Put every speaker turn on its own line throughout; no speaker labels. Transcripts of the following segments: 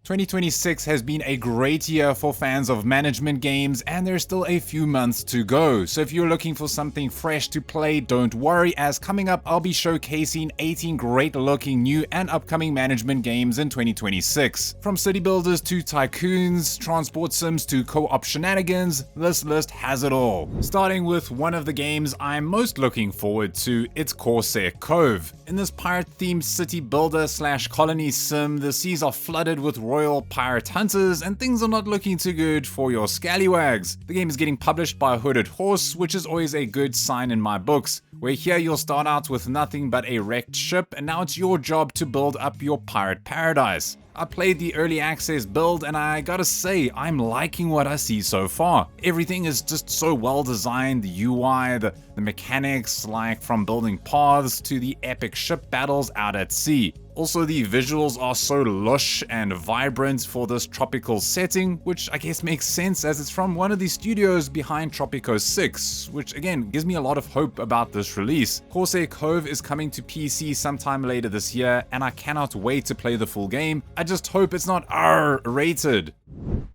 2026 has been a great year for fans of management games, and there's still a few months to go. So if you're looking for something fresh to play, don't worry, as coming up I'll be showcasing 18 great looking new and upcoming management games in 2026. From city builders to tycoons, transport sims to co-op shenanigans, this list has it all. Starting with one of the games I'm most looking forward to, it's Corsair Cove. In this pirate-themed city builder / colony sim, the seas are flooded with royal pirate hunters, and things are not looking too good for your scallywags. The game is getting published by Hooded Horse, which is always a good sign in my books, where here you'll start out with nothing but a wrecked ship, and now it's your job to build up your pirate paradise. I played the early access build, and I gotta say, I'm liking what I see so far. Everything is just so well designed, the UI, the mechanics, like from building paths to the epic ship battles out at sea. Also, the visuals are so lush and vibrant for this tropical setting, which I guess makes sense as it's from one of the studios behind Tropico 6, which again gives me a lot of hope about this release. Corsair Cove is coming to PC sometime later this year, and I cannot wait to play the full game. I just hope it's not R-rated.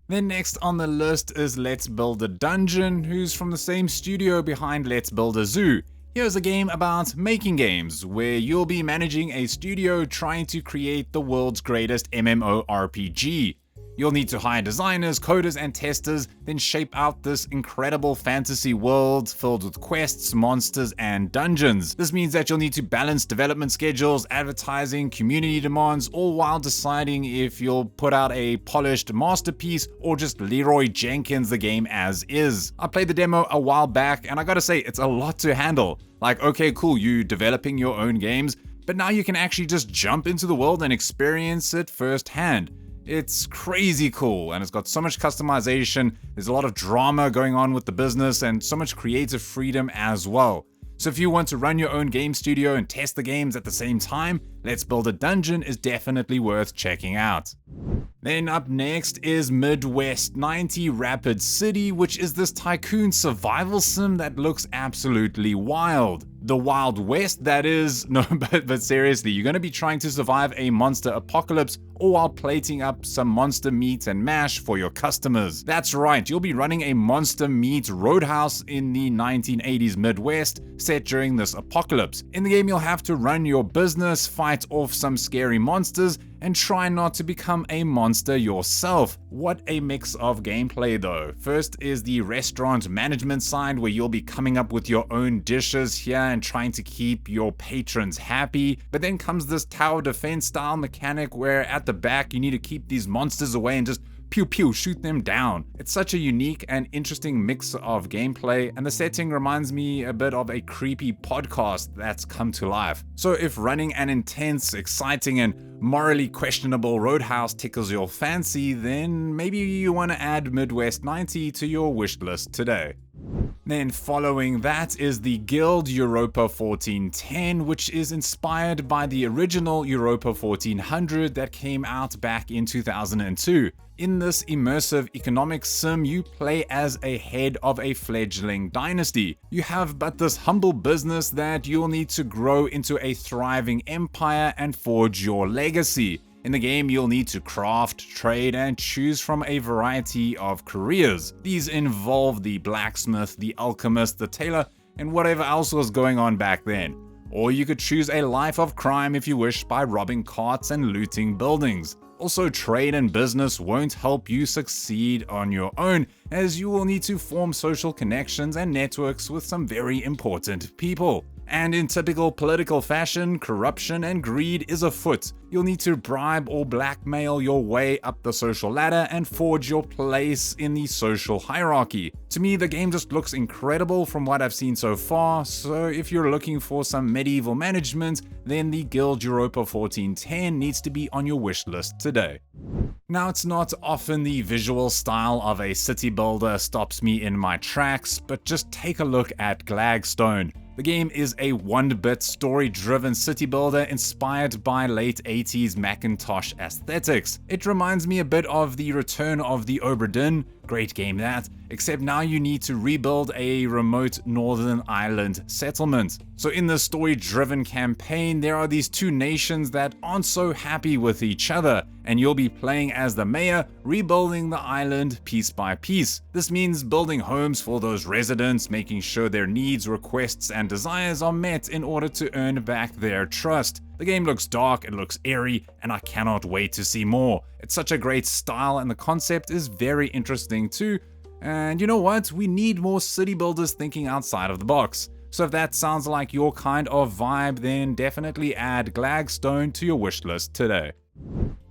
Then next on the list is Let's Build a Dungeon, who's from the same studio behind Let's Build a Zoo. Here's a game about making games, where you'll be managing a studio trying to create the world's greatest MMORPG. You'll need to hire designers, coders, and testers, then shape out this incredible fantasy world filled with quests, monsters, and dungeons. This means that you'll need to balance development schedules, advertising, community demands, all while deciding if you'll put out a polished masterpiece or just Leroy Jenkins the game as is. I played the demo a while back, and I gotta say, it's a lot to handle. Like, okay, cool, you developing your own games, but now you can actually just jump into the world and experience it firsthand. It's crazy cool, and it's got so much customization, there's a lot of drama going on with the business, and so much creative freedom as well. So if you want to run your own game studio and test the games at the same time, Let's Build a Dungeon is definitely worth checking out. Then up next is Midwest 90 Rapid City, which is this tycoon survival sim that looks absolutely wild. The Wild West, that is. No, but seriously, you're going to be trying to survive a monster apocalypse, all while plating up some monster meat and mash for your customers. That's right, you'll be running a monster meat roadhouse in the 1980s Midwest, set during this apocalypse. In the game, you'll have to run your business, fight off some scary monsters, and try not to become a monster yourself. What a mix of gameplay though. First is the restaurant management side, where you'll be coming up with your own dishes here and trying to keep your patrons happy. But then comes this tower defense style mechanic, where at the back you need to keep these monsters away and just pew pew shoot them down. It's such a unique and interesting mix of gameplay, and the setting reminds me a bit of a creepy podcast that's come to life. So if running an intense, exciting, and morally questionable roadhouse tickles your fancy, then maybe you want to add Midwest 90 to your wish list today. Then following that is the Guild Europa 1410, which is inspired by the original Europa 1400 that came out back in 2002. In this immersive economic sim, you play as a head of a fledgling dynasty. You have but this humble business that you'll need to grow into a thriving empire and forge your legacy. In the game, you'll need to craft, trade, and choose from a variety of careers. These involve the blacksmith, the alchemist, the tailor, and whatever else was going on back then. Or you could choose a life of crime if you wish, by robbing carts and looting buildings. Also, trade and business won't help you succeed on your own, as you will need to form social connections and networks with some very important people. And in typical political fashion, corruption and greed is afoot. You'll need to bribe or blackmail your way up the social ladder and forge your place in the social hierarchy. To me, the game just looks incredible from what I've seen so far, so if you're looking for some medieval management, then the Guild Europa 1410 needs to be on your wish list today. Now, it's not often the visual style of a city builder stops me in my tracks, but just take a look at GlagStone. The game is a 1-bit story-driven city builder inspired by late 80s Macintosh aesthetics. It reminds me a bit of the Return of the Obra Dinn, Great game that, except now you need to rebuild a remote northern island settlement. So in this story-driven campaign, there are these two nations that aren't so happy with each other, and you'll be playing as the mayor, rebuilding the island piece by piece. This means building homes for those residents, making sure their needs, requests, and desires are met in order to earn back their trust. The game looks dark, it looks eerie, and I cannot wait to see more. It's such a great style, and the concept is very interesting too. And you know what? We need more city builders thinking outside of the box. So if that sounds like your kind of vibe, then definitely add GlagStone to your wishlist today.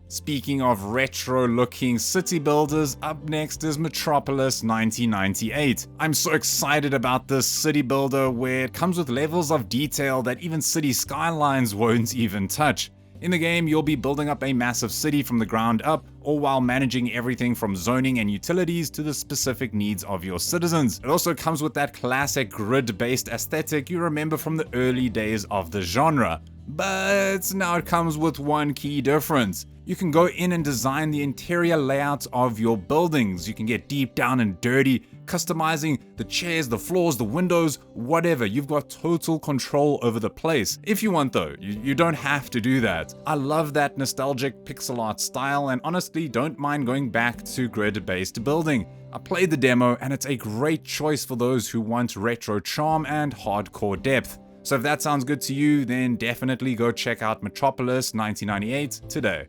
Speaking of retro-looking city builders, up next is Metropolis 1998. I'm so excited about this city builder where it comes with levels of detail that even city skylines won't even touch. In the game, you'll be building up a massive city from the ground up, all while managing everything from zoning and utilities to the specific needs of your citizens. It also comes with that classic grid-based aesthetic you remember from the early days of the genre. But now it comes with one key difference. You can go in and design the interior layout of your buildings. You can get deep down and dirty, customizing the chairs, the floors, the windows, whatever. You've got total control over the place. If you want though, you don't have to do that. I love that nostalgic pixel art style and honestly don't mind going back to grid-based building. I played the demo and it's a great choice for those who want retro charm and hardcore depth. So if that sounds good to you, then definitely go check out Metropolis 1998 today.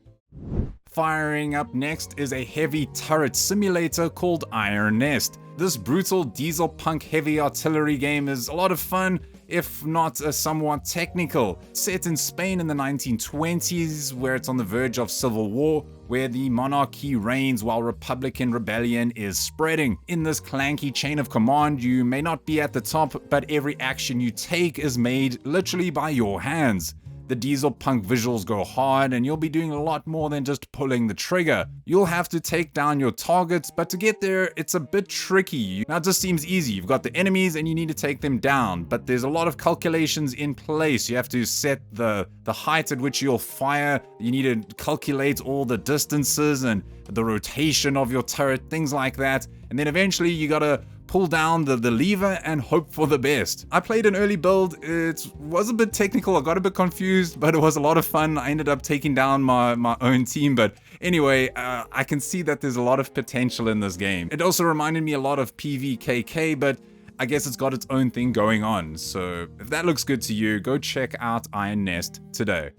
Firing up next is a heavy turret simulator called Iron Nest. This brutal diesel punk heavy artillery game is a lot of fun, if not somewhat technical. Set in Spain in the 1920s, where it's on the verge of civil war, where the monarchy reigns while Republican rebellion is spreading. In this clanky chain of command, you may not be at the top, but every action you take is made literally by your hands. The diesel punk visuals go hard and you'll be doing a lot more than just pulling the trigger. You'll have to take down your targets, but to get there, it's a bit tricky. Now it just seems easy. You've got the enemies and you need to take them down, but there's a lot of calculations in place. You have to set the height at which you'll fire. You need to calculate all the distances and the rotation of your turret, things like that. And then eventually you gotta pull down the lever and hope for the best. I played an early build. It was a bit technical. I got a bit confused, but it was a lot of fun. I ended up taking down my own team, but anyway, I can see that there's a lot of potential in this game. It also reminded me a lot of PvKK, but I guess it's got its own thing going on. So if that looks good to you, go check out Iron Nest today.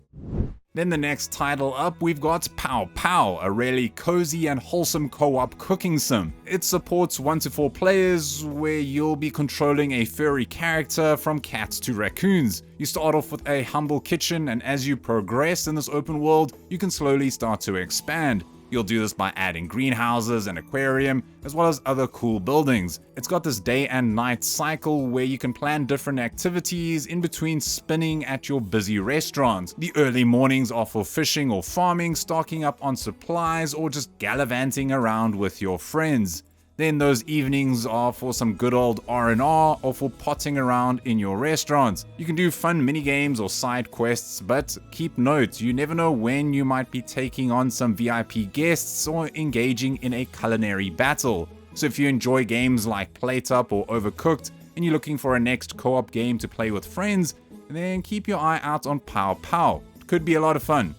Then the next title up, we've got Pao Pao, a really cozy and wholesome co-op cooking sim. It supports 1 to 4 players, where you'll be controlling a furry character from cats to raccoons. You start off with a humble kitchen, and as you progress in this open world, you can slowly start to expand. You'll do this by adding greenhouses, an aquarium, as well as other cool buildings. It's got this day and night cycle where you can plan different activities in between spinning at your busy restaurant. The early mornings are for fishing or farming, stocking up on supplies, or just gallivanting around with your friends. Then those evenings are for some good old R&R or for potting around in your restaurant. You can do fun mini games or side quests, but keep note, you never know when you might be taking on some VIP guests or engaging in a culinary battle. So if you enjoy games like PlateUp or Overcooked and you're looking for a next co-op game to play with friends, then keep your eye out on Pao Pao. It could be a lot of fun.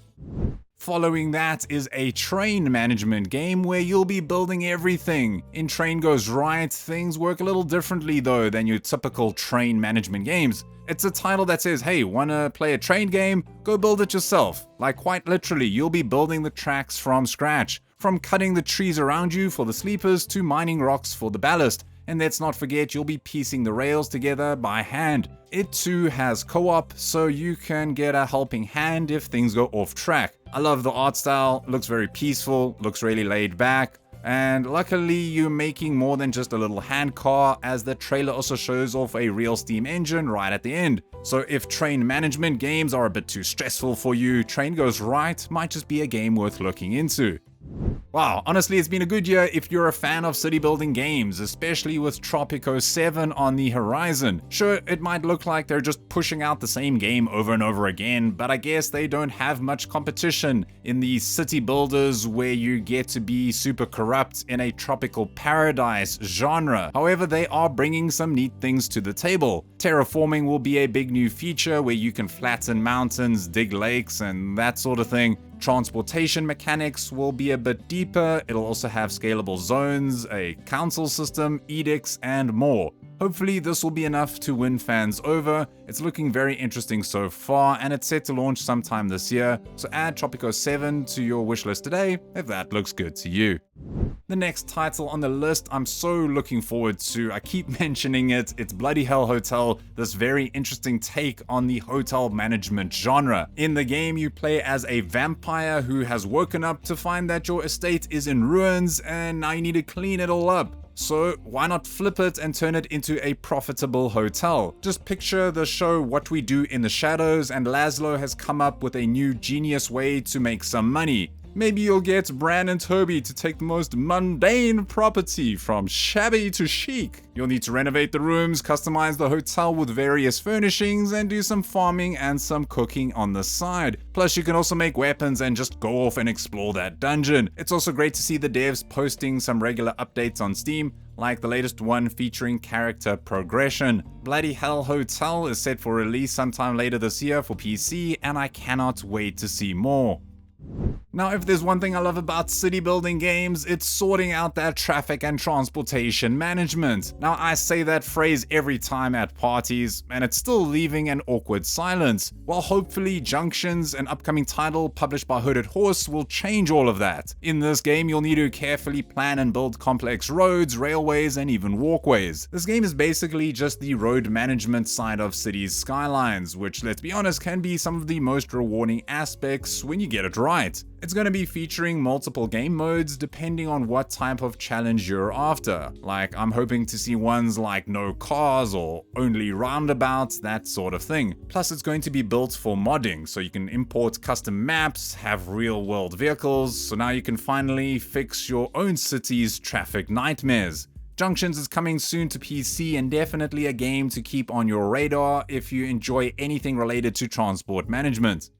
Following that is a train management game where you'll be building everything. In Train Goes Right, things work a little differently though than your typical train management games. It's a title that says, hey, wanna play a train game? Go build it yourself. Like quite literally, you'll be building the tracks from scratch. From cutting the trees around you for the sleepers to mining rocks for the ballast. And let's not forget, you'll be piecing the rails together by hand. It too has co-op, so you can get a helping hand if things go off track. I love the art style, looks very peaceful, looks really laid back, and luckily you're making more than just a little hand car, as the trailer also shows off a real steam engine right at the end. So if train management games are a bit too stressful for you, Train Goes Right might just be a game worth looking into. Wow, honestly, it's been a good year if you're a fan of city building games, especially with Tropico 7 on the horizon. Sure, it might look like they're just pushing out the same game over and over again, but I guess they don't have much competition in the city builders where you get to be super corrupt in a tropical paradise genre. However, they are bringing some neat things to the table. Terraforming will be a big new feature where you can flatten mountains, dig lakes, and that sort of thing. Transportation mechanics will be a bit deeper. It'll also have scalable zones, a council system, edicts, and more. Hopefully this will be enough to win fans over. It's looking very interesting so far, and it's set to launch sometime this year, so add Tropico 7 to your wishlist today if that looks good to you. The next title on the list I'm so looking forward to, I keep mentioning it, it's Bloody Hell Hotel, this very interesting take on the hotel management genre. In the game you play as a vampire who has woken up to find that your estate is in ruins and now you need to clean it all up. So why not flip it and turn it into a profitable hotel? Just picture the show What We Do in the Shadows, and Laszlo has come up with a new genius way to make some money. Maybe you'll get Bran and Toby to take the most mundane property from shabby to chic. You'll need to renovate the rooms, customize the hotel with various furnishings, and do some farming and some cooking on the side. Plus you can also make weapons and just go off and explore that dungeon. It's also great to see the devs posting some regular updates on Steam, like the latest one featuring character progression. Bloody Hell Hotel is set for release sometime later this year for PC, and I cannot wait to see more. Now, if there's one thing I love about city building games, it's sorting out that traffic and transportation management. Now, I say that phrase every time at parties, and it's still leaving an awkward silence. Well, hopefully Junxions, an upcoming title published by Hooded Horse, will change all of that. In this game, you'll need to carefully plan and build complex roads, railways, and even walkways. This game is basically just the road management side of cities' skylines, which, let's be honest, can be some of the most rewarding aspects when you get it right. It's going to be featuring multiple game modes depending on what type of challenge you're after. Like, I'm hoping to see ones like no cars or only roundabouts, that sort of thing. Plus it's going to be built for modding, so you can import custom maps, have real world vehicles, so now you can finally fix your own city's traffic nightmares. Junxions is coming soon to PC, and definitely a game to keep on your radar if you enjoy anything related to transport management.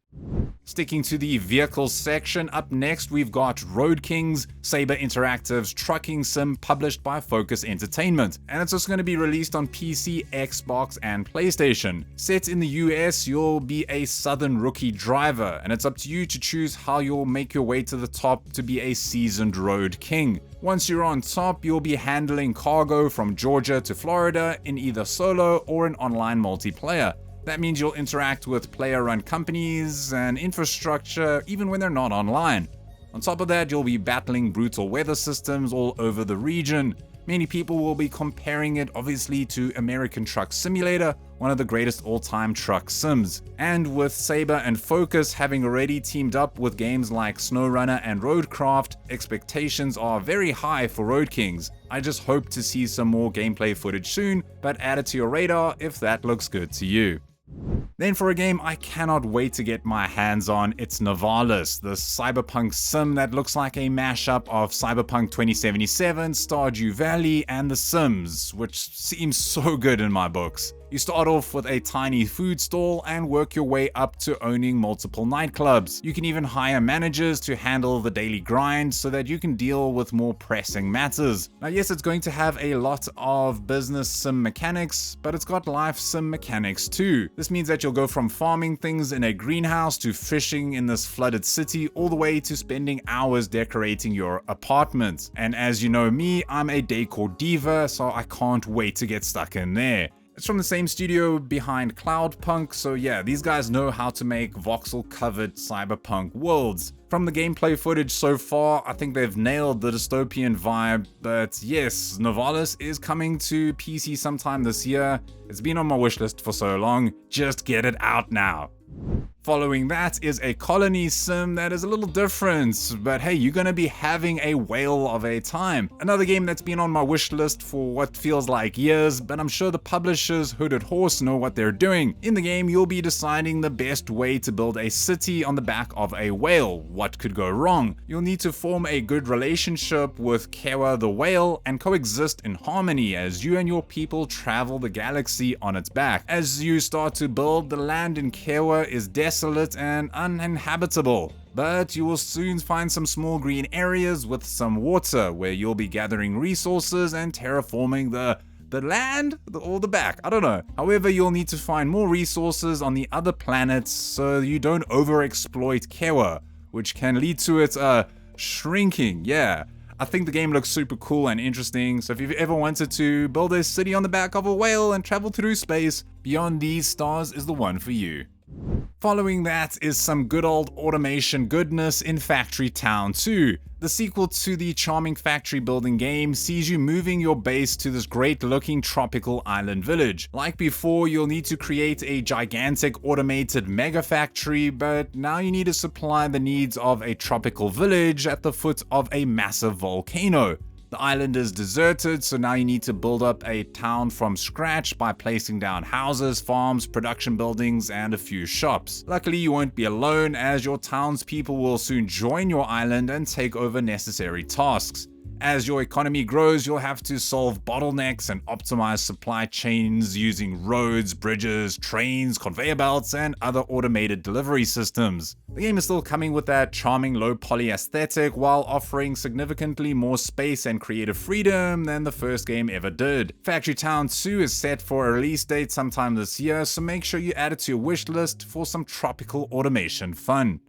Sticking to the vehicles section, up next we've got Road Kings, Saber Interactive's trucking sim published by Focus Entertainment, and it's also going to be released on PC, Xbox, and PlayStation. Set in the US, you'll be a southern rookie driver, and it's up to you to choose how you'll make your way to the top to be a seasoned Road King. Once you're on top, you'll be handling cargo from Georgia to Florida in either solo or an online multiplayer. That means you'll interact with player-run companies and infrastructure even when they're not online. On top of that, you'll be battling brutal weather systems all over the region. Many people will be comparing it obviously to American Truck Simulator, one of the greatest all-time truck sims. And with Saber and Focus having already teamed up with games like SnowRunner and Roadcraft, expectations are very high for Road Kings. I just hope to see some more gameplay footage soon, but add it to your radar if that looks good to you. Then for a game I cannot wait to get my hands on, it's Nivalis, the cyberpunk sim that looks like a mashup of Cyberpunk 2077, Stardew Valley, and The Sims, which seems so good in my books. You start off with a tiny food stall and work your way up to owning multiple nightclubs. You can even hire managers to handle the daily grind so that you can deal with more pressing matters. Now yes, it's going to have a lot of business sim mechanics, but it's got life sim mechanics too. This means that you'll go from farming things in a greenhouse to fishing in this flooded city, all the way to spending hours decorating your apartment. And as you know me, I'm a decor diva, so I can't wait to get stuck in there. It's from the same studio behind Cloudpunk, so yeah, these guys know how to make voxel-covered cyberpunk worlds. From the gameplay footage so far, I think they've nailed the dystopian vibe, but yes, Nivalis is coming to PC sometime this year. It's been on my wishlist for so long, just get it out now. Following that is a colony sim that is a little different, but hey, you're gonna be having a whale of a time. Another game that's been on my wish list for what feels like years, but I'm sure the publishers Hooded Horse know what they're doing. In the game, you'll be deciding the best way to build a city on the back of a whale. What could go wrong? You'll need to form a good relationship with Kewa the whale and coexist in harmony as you and your people travel the galaxy on its back. As you start to build, the land in Kewa is desolate and uninhabitable, but you will soon find some small green areas with some water where you'll be gathering resources and terraforming the land or the back, I don't know. However, you'll need to find more resources on the other planets so you don't overexploit Kewa, which can lead to it shrinking. Yeah, I think the game looks super cool and interesting, so if you've ever wanted to build a city on the back of a whale and travel through space, Beyond These Stars is the one for you. Following that is some good old automation goodness in Factory Town 2. The sequel to the charming factory building game sees you moving your base to this great looking tropical island village. Like before, you'll need to create a gigantic automated mega factory, but now you need to supply the needs of a tropical village at the foot of a massive volcano. The island is deserted, so now you need to build up a town from scratch by placing down houses, farms, production buildings, and a few shops. Luckily, you won't be alone, as your townspeople will soon join your island and take over necessary tasks. As your economy grows, you'll have to solve bottlenecks and optimize supply chains using roads, bridges, trains, conveyor belts, and other automated delivery systems. The game is still coming with that charming low poly aesthetic while offering significantly more space and creative freedom than the first game ever did. Factory Town 2 is set for a release date sometime this year, so make sure you add it to your wish list for some tropical automation fun.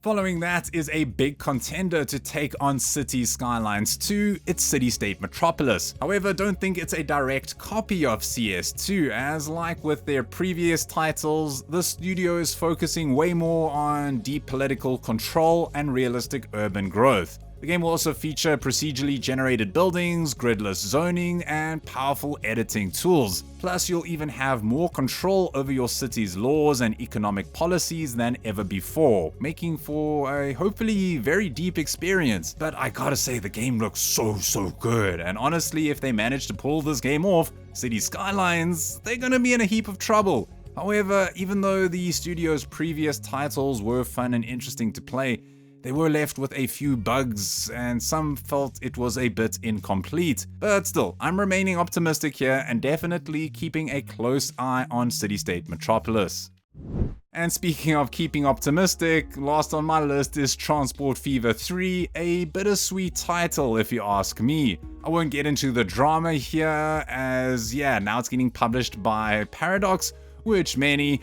Following that is a big contender to take on Cities Skylines 2, it's Citystate Metropolis. However, don't think it's a direct copy of CS2, as like with their previous titles, the studio is focusing way more on deep political control and realistic urban growth. The game will also feature procedurally generated buildings, gridless zoning, and powerful editing tools. Plus, you'll even have more control over your city's laws and economic policies than ever before, making for a hopefully very deep experience. But I gotta say, the game looks so good, and honestly, if they manage to pull this game off, City Skylines, they're gonna be in a heap of trouble. However, even though the studio's previous titles were fun and interesting to play, they were left with a few bugs, and some felt it was a bit incomplete. But still, I'm remaining optimistic here and definitely keeping a close eye on Citystate Metropolis. And speaking of keeping optimistic, last on my list is Transport Fever 3, a bittersweet title if you ask me. I won't get into the drama here, as yeah, now it's getting published by Paradox, which many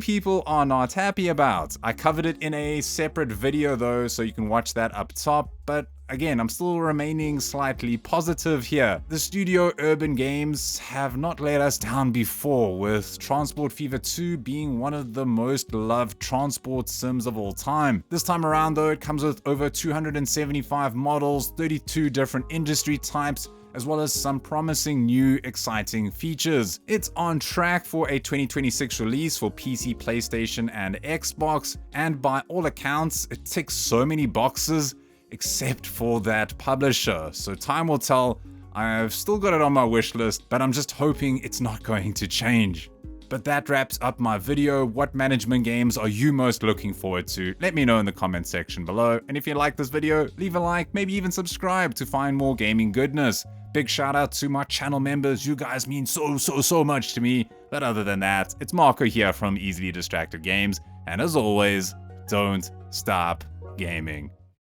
people are not happy about. I covered it in a separate video though, so you can watch that up top, but again, I'm still remaining slightly positive here. The studio Urban Games have not let us down before, with Transport Fever 2 being one of the most loved transport sims of all time. This time around though, it comes with over 275 models, 32 different industry types, as well as some promising new exciting features. It's on track for a 2026 release for PC, PlayStation, and Xbox, and by all accounts, it ticks so many boxes, except for that publisher. So time will tell. I've still got it on my wish list, but I'm just hoping it's not going to change. But that wraps up my video. What management games are you most looking forward to? Let me know in the comment section below. And if you like this video, leave a like, maybe even subscribe to find more gaming goodness. Big shout out to my channel members. You guys mean so much to me. But other than that, it's Marco here from Easily Distracted Games. And as always, don't stop gaming.